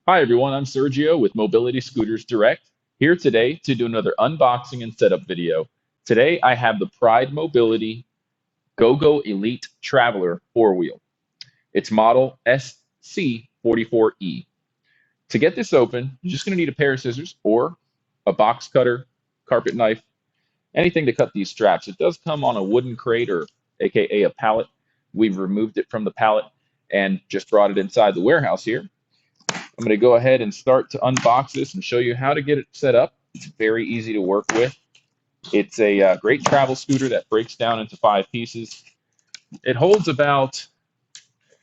Hi everyone, I'm Sergio with Mobility Scooters Direct, here today to do another unboxing and setup video. Today I have the Pride Mobility GoGo Elite Traveler 4-wheel. It's model SC44E. To get this open, you're just going to need a pair of scissors or a box cutter, carpet knife, anything to cut these straps. It does come on a wooden crate or aka a pallet. We've removed it from the pallet and just brought it inside the warehouse here. I'm going to go ahead and start to unbox this and show you how to get it set up. It's very easy to work with. It's a great travel scooter that breaks down into 5 pieces. It holds about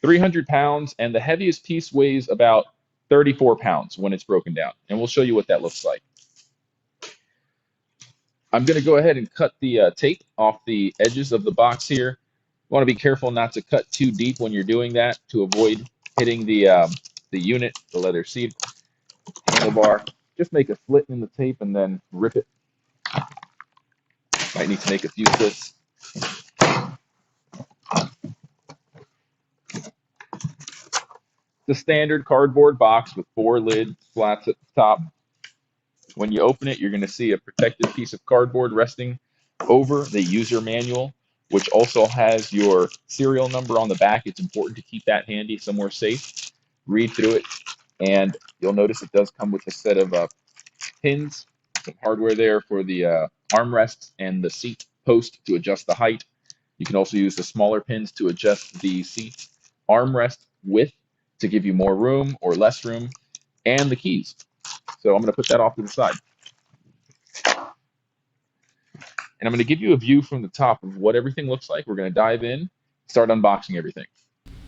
300 pounds, and the heaviest piece weighs about 34 pounds when it's broken down. And we'll show you what that looks like. I'm going to go ahead and cut the tape off the edges of the box here. You want to be careful not to cut too deep when you're doing that to avoid hitting the unit, the leather seat handlebar. Just make a slit in the tape and then rip it. Might need to make a few slits. The standard cardboard box with 4 lid slats at the top. When you open it, you're going to see a protected piece of cardboard resting over the user manual, which also has your serial number on the back. It's important to keep that handy somewhere safe. Read through it, and you'll notice it does come with a set of pins, some hardware there for the armrests and the seat post to adjust the height. You can also use the smaller pins to adjust the seat armrest width to give you more room or less room, and the keys. So I'm going to put that off to the side. And I'm going to give you a view from the top of what everything looks like. We're going to dive in, start unboxing everything.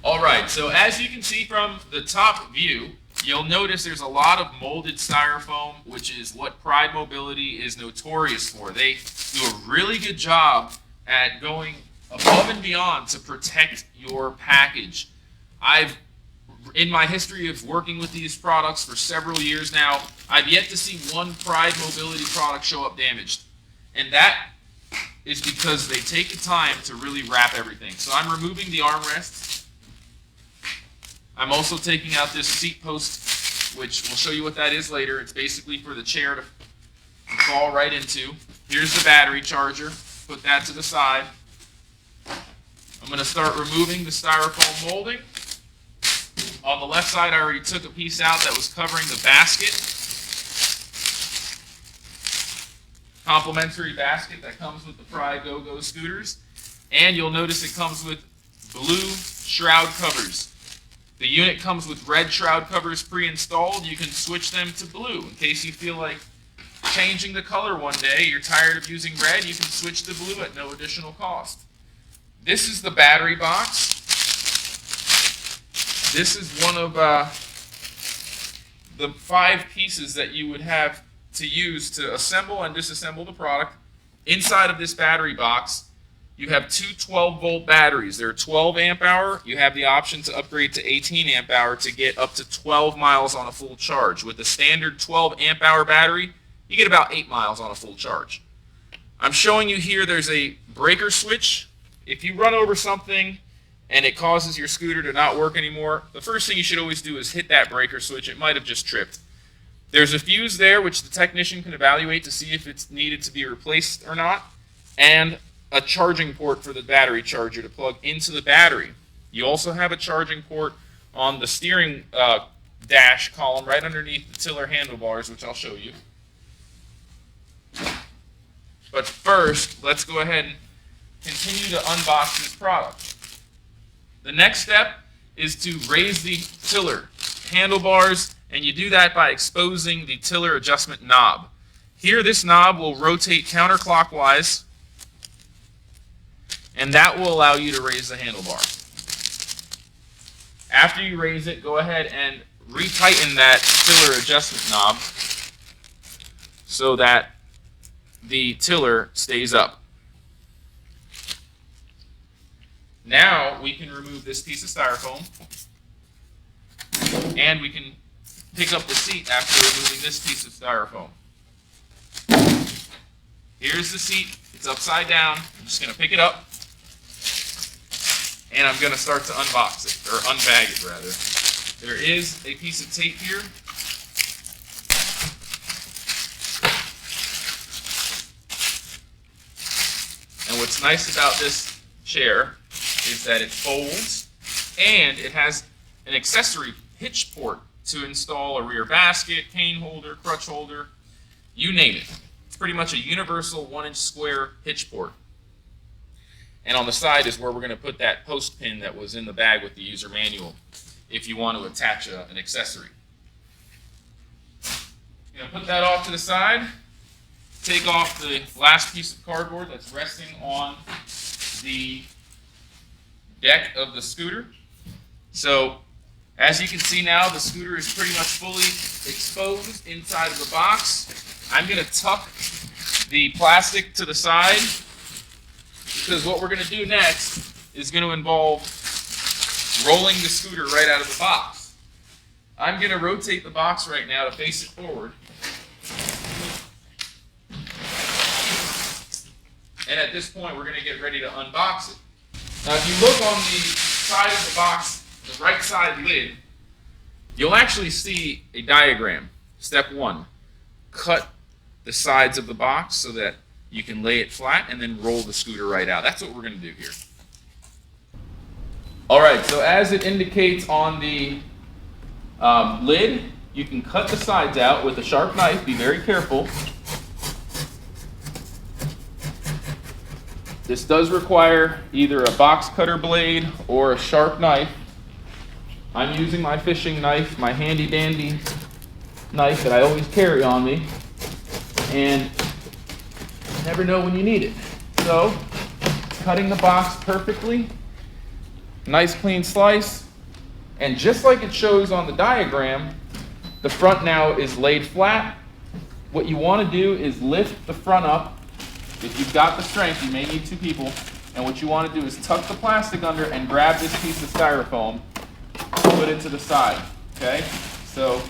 All right, so as you can see from the top view, you'll notice there's a lot of molded styrofoam, which is what Pride Mobility is notorious for. They do a really good job at going above and beyond to protect your package. In my history of working with these products for several years now, I've yet to see one Pride Mobility product show up damaged. And that is because they take the time to really wrap everything. So I'm removing the armrests. I'm also taking out this seat post, which we'll show you what that is later. It's basically for the chair to fall right into. Here's the battery charger. Put that to the side. I'm going to start removing the styrofoam molding. On the left side, I already took a piece out that was covering the basket. Complimentary basket that comes with the Pride GoGo scooters. And you'll notice it comes with blue shroud covers. The unit comes with red shroud covers pre-installed. You can switch them to blue in case you feel like changing the color one day. You're tired of using red, you can switch to blue at no additional cost. This is the battery box. This is one of the 5 pieces that you would have to use to assemble and disassemble the product. Inside of this battery box, you have 2 12-volt batteries. They're 12 amp hour. You have the option to upgrade to 18 amp hour to get up to 12 miles on a full charge. With the standard 12 amp hour battery, you get about 8 miles on a full charge. I'm showing you here there's a breaker switch. If you run over something and it causes your scooter to not work anymore, the first thing you should always do is hit that breaker switch. It might have just tripped. There's a fuse there which the technician can evaluate to see if it's needed to be replaced or not, and a charging port for the battery charger to plug into the battery. You also have a charging port on the steering dash column right underneath the tiller handlebars, which I'll show you. But first, let's go ahead and continue to unbox this product. The next step is to raise the tiller handlebars, and you do that by exposing the tiller adjustment knob. Here, this knob will rotate counterclockwise, and that will allow you to raise the handlebar. After you raise it, go ahead and retighten that tiller adjustment knob so that the tiller stays up. Now we can remove this piece of styrofoam, and we can pick up the seat after removing this piece of styrofoam. Here's the seat. It's upside down. I'm just going to pick it up, and I'm going to start to unbox it, or unbag it rather. There is a piece of tape here what's nice about this chair is that it folds, and it has an accessory hitch port to install a rear basket, cane holder, crutch holder, you name it. It's pretty much a universal 1-inch square hitch port. And on the side is where we're going to put that post pin that was in the bag with the user manual if you want to attach an accessory. You're going to put that off to the side. Take off the last piece of cardboard that's resting on the deck of the scooter. So as you can see now, the scooter is pretty much fully exposed inside of the box. I'm going to tuck the plastic to the side because what we're going to do next is going to involve rolling the scooter right out of the box. I'm going to rotate the box right now to face it forward. And at this point, we're going to get ready to unbox it. Now, if you look on the side of the box, the right side lid, you'll actually see a diagram. Step 1, cut the sides of the box so that you can lay it flat and then roll the scooter right out. That's what we're going to do here. All right, so as it indicates on the lid, you can cut the sides out with a sharp knife. Be very careful. This does require either a box cutter blade or a sharp knife. I'm using my fishing knife, my handy dandy knife that I always carry on me, and you never know when you need it. So, cutting the box perfectly, nice clean slice, and just like it shows on the diagram, the front now is laid flat. What you want to do is lift the front up. If you've got the strength, you may need 2 people, and what you want to do is tuck the plastic under and grab this piece of styrofoam, put it to the side, okay? So,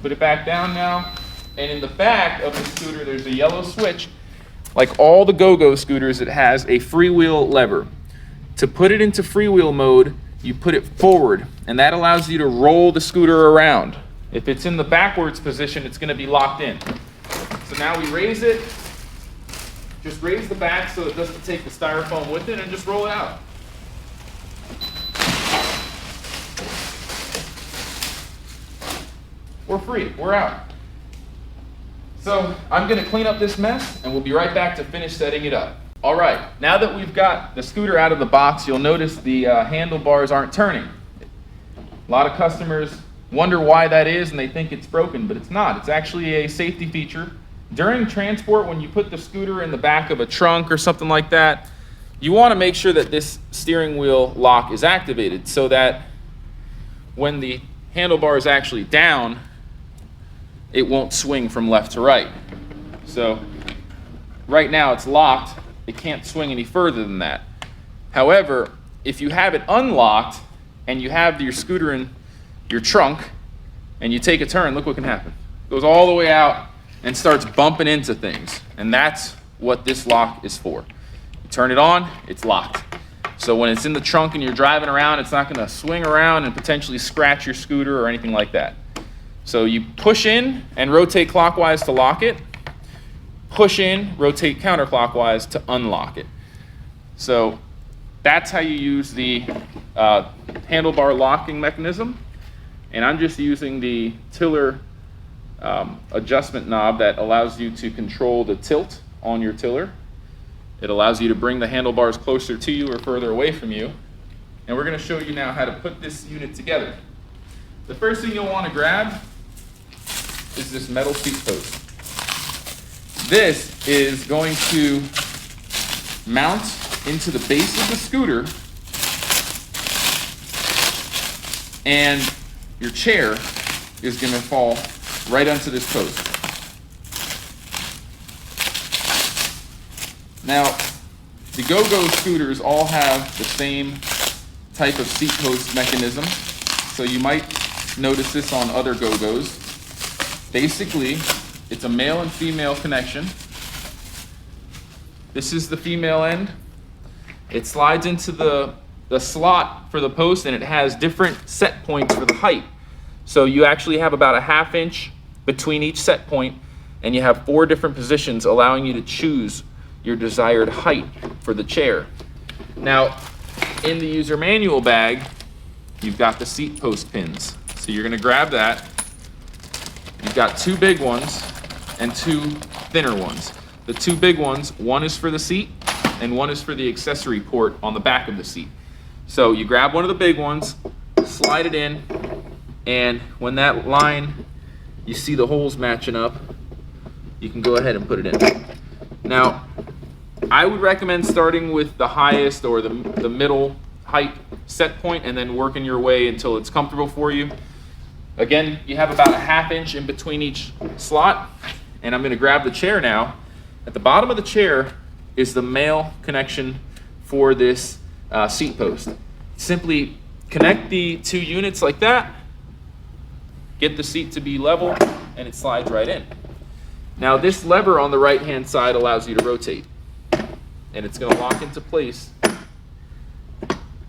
put it back down now, and in the back of the scooter, there's a yellow switch. Like all the go-go scooters, it has a freewheel lever. To put it into freewheel mode, you put it forward, and that allows you to roll the scooter around. If it's in the backwards position, it's going to be locked in. So now we raise it. Just raise the back so it doesn't take the styrofoam with it, and just roll it out. We're free. We're out. So I'm going to clean up this mess, and we'll be right back to finish setting it up. All right. Now that we've got the scooter out of the box, you'll notice the handlebars aren't turning. A lot of customers wonder why that is, and they think it's broken, but it's not. It's actually a safety feature. During transport, when you put the scooter in the back of a trunk or something like that, you want to make sure that this steering wheel lock is activated so that when the handlebar is actually down, it won't swing from left to right. So right now it's locked. It can't swing any further than that. However, if you have it unlocked and you have your scooter in your trunk and you take a turn, look what can happen. It goes all the way out and starts bumping into things. And that's what this lock is for. You turn it on, it's locked. So when it's in the trunk and you're driving around, it's not going to swing around and potentially scratch your scooter or anything like that. So you push in and rotate clockwise to lock it. Push in, rotate counterclockwise to unlock it. So that's how you use the handlebar locking mechanism. And I'm just using the tiller adjustment knob that allows you to control the tilt on your tiller. It allows you to bring the handlebars closer to you or further away from you. And we're going to show you now how to put this unit together. The first thing you'll want to grab is this metal seat post. This is going to mount into the base of the scooter, and your chair is going to fall right onto this post. Now, the go-go scooters all have the same type of seat post mechanism, so you might notice this on other go-gos. Basically, it's a male and female connection. This is the female end. It slides into the slot for the post, and it has different set points for the height. So you actually have about a 1/2 inch between each set point, and you have 4 different positions allowing you to choose your desired height for the chair. Now, in the user manual bag, you've got the seat post pins. So you're going to grab that. You've got two big ones and two thinner ones. The two big ones, one is for the seat and one is for the accessory port on the back of the seat. So you grab one of the big ones, slide it in, and when that line, you see the holes matching up, you can go ahead and put it in. Now, I would recommend starting with the highest or the middle height set point and then working your way until it's comfortable for you. Again, you have about a 1/2 inch in between each slot, and I'm going to grab the chair now. At the bottom of the chair is the male connection for this seat post. Simply connect the two units like that, get the seat to be level, and it slides right in. Now this lever on the right hand side allows you to rotate, and it's going to lock into place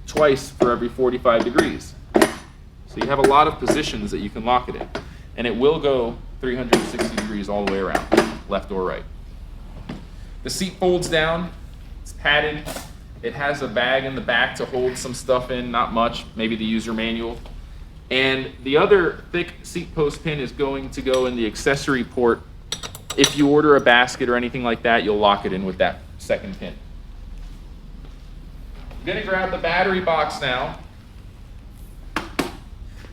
twice for every 45 degrees. So you have a lot of positions that you can lock it in, and it will go 360 degrees all the way around, left or right. The seat folds down, it's padded. It has a bag in the back to hold some stuff in, not much, maybe the user manual. And the other thick seat post pin is going to go in the accessory port. If you order a basket or anything like that, you'll lock it in with that second pin. I'm gonna grab the battery box now.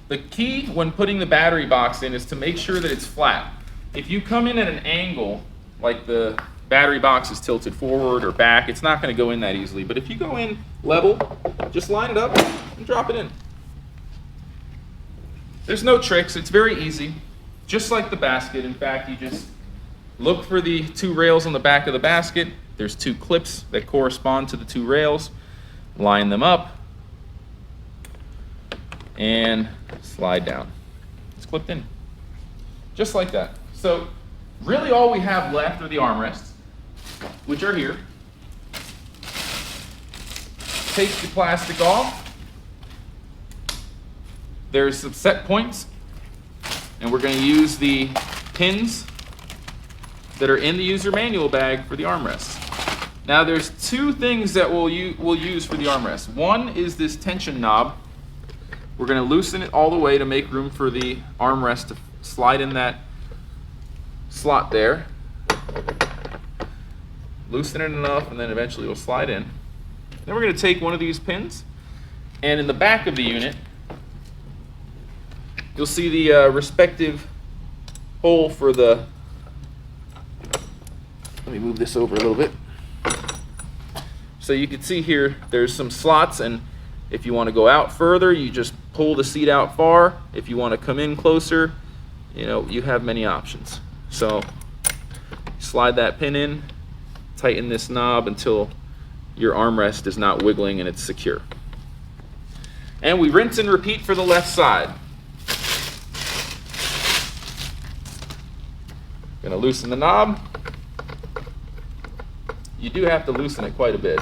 The key when putting the battery box in is to make sure that it's flat. If you come in at an angle, like the battery box is tilted forward or back, it's not going to go in that easily. But if you go in level, just line it up and drop it in. There's no tricks, it's very easy. Just like the basket, in fact, you just look for the two rails on the back of the basket. There's two clips that correspond to the two rails. Line them up and slide down. It's clipped in, just like that. So really all we have left are the armrests, which are here. Take the plastic off. There's some set points, and we're going to use the pins that are in the user manual bag for the armrests. Now there's two things that we'll use for the armrest. One is this tension knob. We're going to loosen it all the way to make room for the armrest to slide in that slot there. Loosen it enough, and then eventually it'll slide in. Then we're going to take one of these pins, and in the back of the unit, you'll see the respective hole for the, let me move this over a little bit. So you can see here, there's some slots, and if you want to go out further, you just pull the seat out far. If you want to come in closer, you have many options. So slide that pin in, tighten this knob until your armrest is not wiggling and it's secure. And we rinse and repeat for the left side. Gonna loosen the knob. You do have to loosen it quite a bit.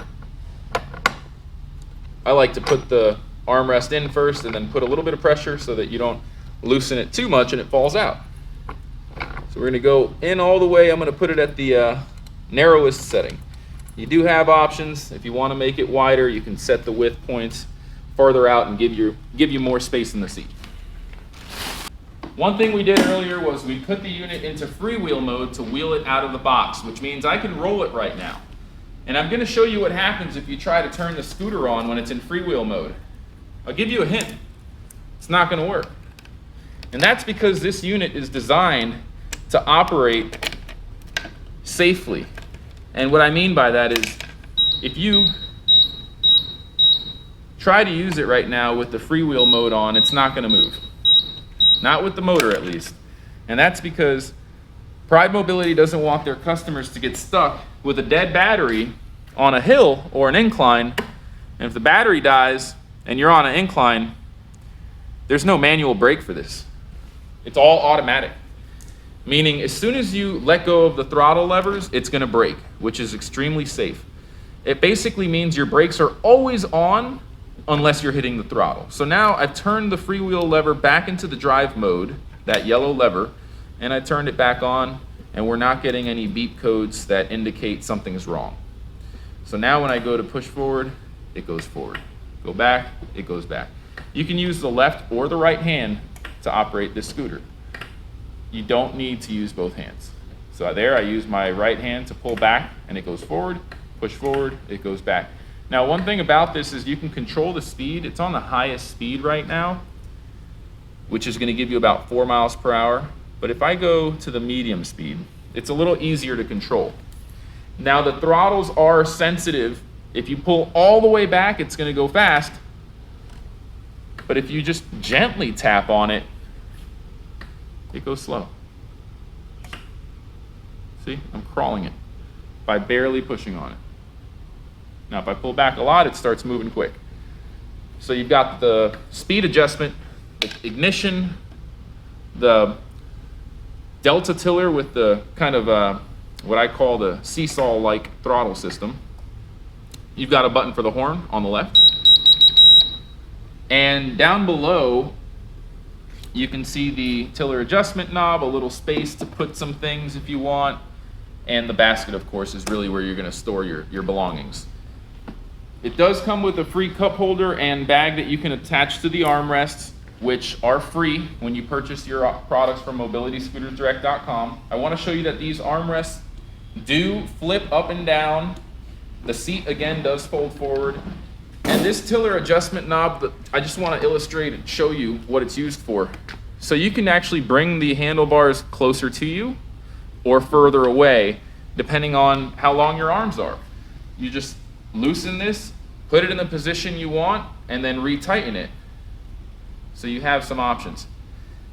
I like to put the armrest in first and then put a little bit of pressure so that you don't loosen it too much and it falls out. So we're going to go in all the way. I'm going to put it at the narrowest setting. You do have options. If you want to make it wider, you can set the width points farther out and give you more space in the seat. One thing we did earlier was we put the unit into freewheel mode to wheel it out of the box, which means I can roll it right now. And I'm going to show you what happens if you try to turn the scooter on when it's in freewheel mode. I'll give you a hint. It's not going to work. And that's because this unit is designed to operate safely. And what I mean by that is, if you try to use it right now with the freewheel mode on, it's not going to move. Not with the motor, at least. And that's because Pride Mobility doesn't want their customers to get stuck with a dead battery on a hill or an incline. And if the battery dies and you're on an incline, there's no manual brake for this. It's all automatic. Meaning, as soon as you let go of the throttle levers, it's going to brake, which is extremely safe. It basically means your brakes are always on unless you're hitting the throttle. So now I've turned the freewheel lever back into the drive mode, that yellow lever, and I turned it back on, and we're not getting any beep codes that indicate something's wrong. So now when I go to push forward, it goes forward. Go back, it goes back. You can use the left or the right hand to operate this scooter. You don't need to use both hands. So there I use my right hand to pull back and it goes forward, push forward, it goes back. Now one thing about this is you can control the speed. It's on the highest speed right now, which is going to give you about 4 miles per hour. But if I go to the medium speed, it's a little easier to control. Now the throttles are sensitive. If you pull all the way back, it's going to go fast. But if you just gently tap on it, it goes slow. See, I'm crawling it by barely pushing on it. Now if I pull back a lot, it starts moving quick. So you've got the speed adjustment, the ignition, the delta tiller with the kind of what I call the seesaw-like throttle system. You've got a button for the horn on the left. And down below, you can see the tiller adjustment knob, a little space to put some things if you want. And the basket, of course, is really where you're going to store your belongings. It does come with a free cup holder and bag that you can attach to the armrests, which are free when you purchase your products from mobilityscootersdirect.com. I want to show you that these armrests do flip up and down. The seat, again, does fold forward. And this tiller adjustment knob, I just want to illustrate and show you what it's used for. So you can actually bring the handlebars closer to you or further away, depending on how long your arms are. You just loosen this, put it in the position you want, and then retighten it. So you have some options.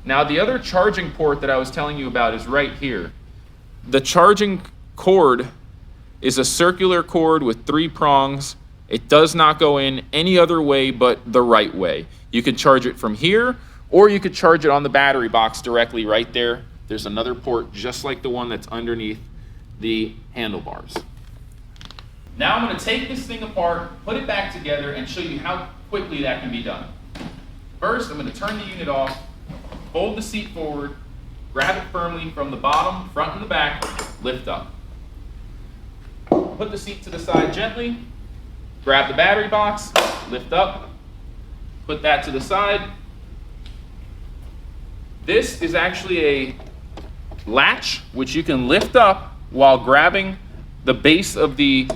Now the other charging port that I was telling you about is right here. The charging cord is a circular cord with 3 prongs. It does not go in any other way but the right way. You could charge it from here, or you could charge it on the battery box directly right there. There's another port just like the one that's underneath the handlebars. Now I'm going to take this thing apart, put it back together, and show you how quickly that can be done. First, I'm going to turn the unit off, fold the seat forward, grab it firmly from the bottom, front and the back, lift up. Put the seat to the side gently, grab the battery box, lift up, put that to the side. This is actually a latch which you can lift up while grabbing the base of the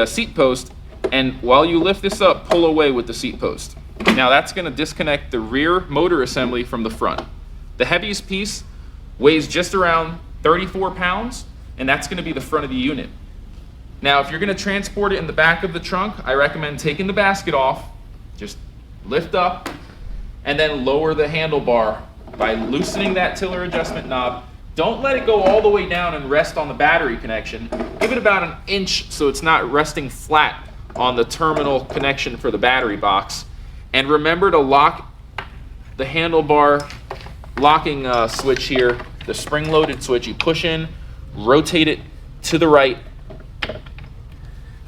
seat post, and while you lift this up, pull away with the seat post. Now that's going to disconnect the rear motor assembly from the front. The heaviest piece weighs just around 34 pounds, and that's going to be the front of the unit. Now if you're going to transport it in the back of the trunk, I recommend taking the basket off, just lift up, and then lower the handlebar by loosening that tiller adjustment knob. Don't let it go all the way down and rest on the battery connection. Give it about 1 inch so it's not resting flat on the terminal connection for the battery box. And remember to lock the handlebar locking switch here, the spring-loaded switch. You push in, rotate it to the right,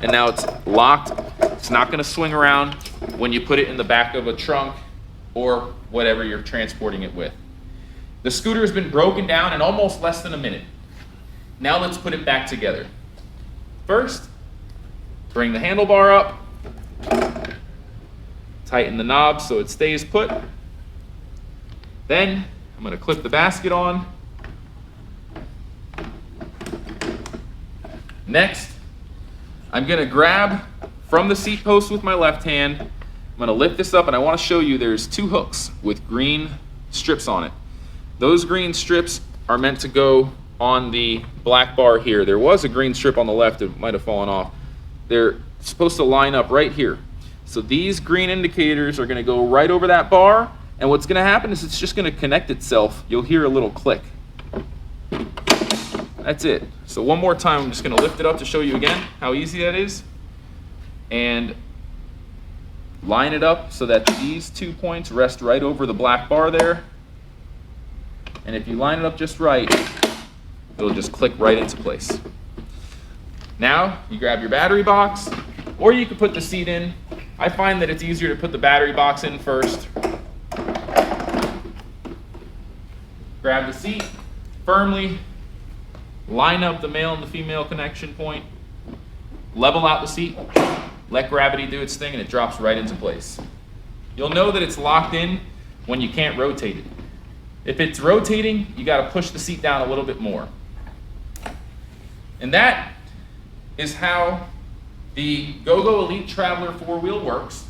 and now it's locked. It's not going to swing around when you put it in the back of a trunk or whatever you're transporting it with. The scooter has been broken down in almost less than a minute. Now let's put it back together. First, bring the handlebar up, tighten the knob so it stays put. Then I'm going to clip the basket on. Next, I'm going to grab from the seat post with my left hand. I'm going to lift this up, and I want to show you there's 2 hooks with green strips on it. Those green strips are meant to go on the black bar here. There was a green strip on the left, it might have fallen off. They're supposed to line up right here. So these green indicators are going to go right over that bar, and what's going to happen is it's just going to connect itself. You'll hear a little click. That's it. So one more time, I'm just going to lift it up to show you again how easy that is, and line it up so that these 2 points rest right over the black bar there. And if you line it up just right, it'll just click right into place. Now you grab your battery box, or you can put the seat in. I find that it's easier to put the battery box in first. Grab the seat, firmly line up the male and the female connection point, level out the seat, let gravity do its thing, and it drops right into place. You'll know that it's locked in when you can't rotate it. If it's rotating, you got to push the seat down a little bit more. And that is how the GoGo Elite Traveler 4-wheel works.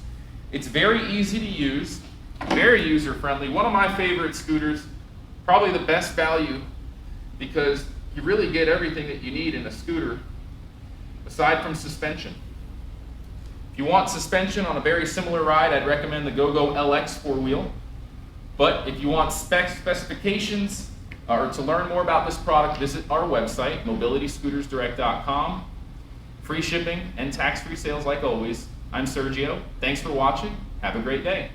It's very easy to use, very user-friendly. One of my favorite scooters, probably the best value, because you really get everything that you need in a scooter aside from suspension. If you want suspension on a very similar ride, I'd recommend the GoGo LX 4-wheel. But if you want specifications or to learn more about this product, visit our website, mobilityscootersdirect.com. Free shipping and tax-free sales like always. I'm Sergio. Thanks for watching. Have a great day.